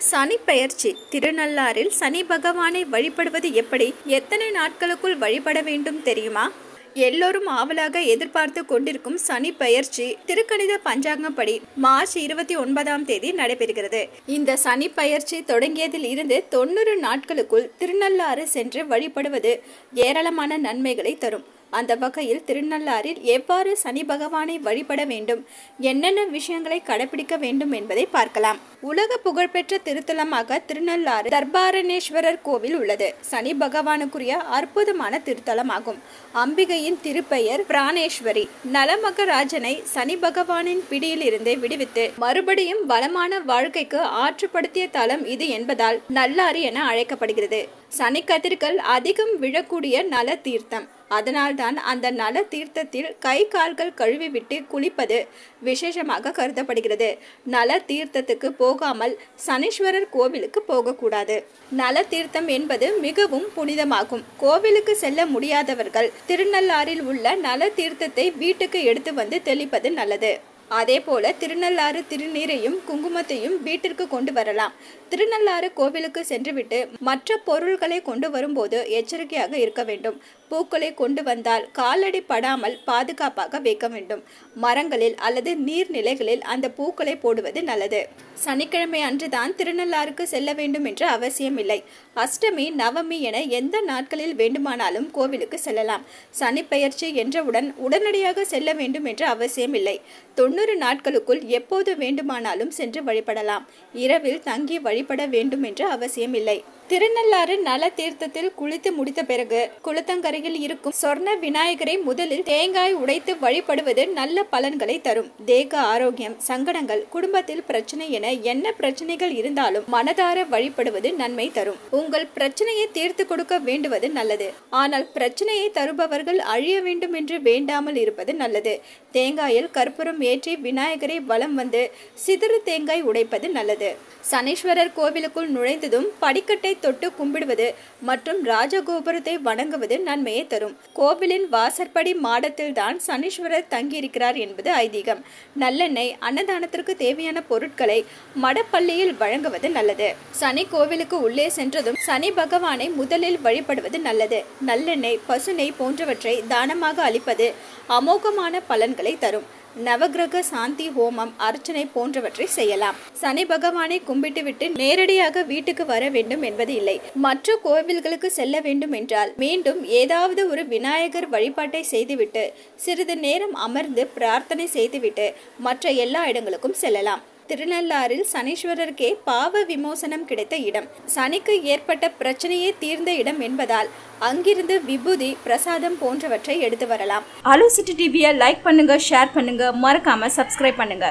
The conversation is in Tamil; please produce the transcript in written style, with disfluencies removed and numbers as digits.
சனி பெயர்ச்சி திருநள்ளாறில் சனி பகவானை வழிபடுவது எப்படி? எத்தனை நாட்களுக்குள் வழிபட வேண்டும் தெரியுமா? எல்லோரும் ஆவலாக எதிர்பார்த்து கொண்டிருக்கும் சனி பெயர்ச்சி திருக்கணித பஞ்சாங்கப்படி மார்ச் 29ஆம் தேதி நடைபெறுகிறது. இந்த சனி பெயர்ச்சி தொடங்கியதில் இருந்து 90 நாட்களுக்குள் திருநள்ளாறு சென்று வழிபடுவது ஏராளமான நன்மைகளை தரும். அந்த வகையில் திருநள்ளாறில் எவ்வாறு சனி பகவானை வழிபட வேண்டும், என்னென்ன விஷயங்களை கடைபிடிக்க வேண்டும் என்பதை பார்க்கலாம். உலக புகழ்பெற்ற திருத்தலமாக திருநள்ளாறு தர்பாரணேஸ்வரர் கோவில் உள்ளது. சனி பகவானுக்குரிய அற்புதமான திருத்தலமாகும். அம்பிகையின் திருப்பெயர் பிராணேஸ்வரி. நலமகராஜனை சனி பகவானின் பிடியில் இருந்து விடுவித்து மறுபடியும் வளமான வாழ்க்கைக்கு ஆற்றுப்படுத்திய தலம் இது என்பதால் நல்லாறு என அழைக்கப்படுகிறது. சனி கதிர்கள் அதிகம் விழக்கூடிய நல தீர்த்தம். அதனால்தான் அந்த நல தீர்த்தத்தில் கை கால்கள் கழுவி விட்டு குளிப்பது விசேஷமாக கருதப்படுகிறது. நல தீர்த்தத்துக்கு போகாமல் சனீஸ்வரர் கோவிலுக்கு போகக்கூடாது. நல தீர்த்தம் என்பது மிகவும் புனிதமாகும். கோவிலுக்கு செல்ல முடியாதவர்கள் திருநள்ளாறில் உள்ள நல தீர்த்தத்தை வீட்டுக்கு எடுத்து வந்து தெளிப்பது நல்லது. அதே போல திருநள்ளாறு திருநீரையும் குங்குமத்தையும் வீட்டிற்கு கொண்டு வரலாம். திருநள்ளாறு கோவிலுக்கு சென்றுவிட்டு மற்ற பொருள்களை கொண்டு வரும்போது எச்சரிக்கையாக இருக்க வேண்டும். பூக்களை கொண்டு வந்தால் காலடி படாமல் பாதுகாப்பாக வைக்க வேண்டும். மரங்களில் அல்லது நீர்நிலைகளில் அந்த பூக்களை போடுவது நல்லது. சனிக்கிழமை அன்றுதான் திருநள்ளாறுக்கு செல்ல வேண்டும் என்ற அவசியம் இல்லை. அஷ்டமி, நவமி என எந்த நாட்களில் வேண்டுமானாலும் கோவிலுக்கு செல்லலாம். சனி பெயர்ச்சி என்றவுடன் உடனடியாக செல்ல வேண்டும் என்ற அவசியம் இல்லை. 90 நாட்களுக்குள் எப்போது வேண்டுமானாலும் சென்று வழிபடலாம். இரவில் தங்கி வழிபட வேண்டும் என்ற அவசியம் இல்லை. திருநள்ளாறு நல தீர்த்தத்தில் குளித்து முடித்த பிறகு குளத்தங்கரையில் இருக்கும் சொர்ண விநாயகரை முதலில் தேங்காய் உடைத்து வழிபடுவது நல்ல பலன்களை தரும். தேக ஆரோக்கியம், சங்கடங்கள், குடும்பத்தில் பிரச்சனை என என்ன பிரச்சனைகள் இருந்தாலும் மனதார வழிபடுவது நன்மை தரும். உங்கள் பிரச்சனையை தீர்த்து கொடுக்க வேண்டுவது நல்லது. ஆனால் பிரச்சனையை தருபவர்கள் அழிய வேண்டும் என்று வேண்டாமல் இருப்பது நல்லது. தேங்காயில் கற்பூரம் ஏற்றி விநாயகரை வலம் வந்து சிதறு தேங்காய் உடைப்பது நல்லது. சனீஸ்வரர் கோவிலுக்குள் நுழைந்ததும் படிக்கட்டை தொட்டு கும்பிடுவது மற்றும் ராஜகோபுரத்தை வணங்குவது நன்மையை தரும். கோவிலின் வாசற்படி மாடத்தில் தான் சனீஸ்வரர் தங்கியிருக்கிறார் என்பது ஐதீகம். நல்லெண்ணெய், அன்னதானத்திற்கு தேவையான பொருட்களை மடப்பள்ளியில் வழங்குவது நல்லது. சனி கோவிலுக்கு உள்ளே சென்றதும் சனி பகவானை முதலில் வழிபடுவது நல்லது. நல்லெண்ணெய், பசுநெய் போன்றவற்றை தானமாக அளிப்பது அமோகமான பலன்களை தரும். நவகிரக சாந்தி ஹோமம், அர்ச்சனை போன்றவற்றை செய்யலாம். சனி பகவானை கும்பிட்டுவிட்டு நேரடியாக வீட்டுக்கு வர வேண்டும் என்பது இல்லை. மற்ற கோவில்களுக்கு செல்ல வேண்டும் என்றால் மீண்டும் ஏதாவது ஒரு விநாயகர் வழிபாட்டை செய்துவிட்டு சிறிது நேரம் அமர்ந்து பிரார்த்தனை செய்துவிட்டு மற்ற எல்லா இடங்களுக்கும் செல்லலாம். திருநள்ளாறில் சனீஸ்வரருக்கே பாவ விமோசனம் கிடைத்த இடம். சனிக்கு ஏற்பட்ட பிரச்சனையே தீர்ந்த இடம் என்பதால் அங்கிருந்து விபூதி, பிரசாதம் போன்றவற்றை எடுத்து வரலாம். அலோ சிட்டி டிவியை லைக் பண்ணுங்க, ஷேர் பண்ணுங்க, மறக்காம சப்ஸ்கிரைப் பண்ணுங்க.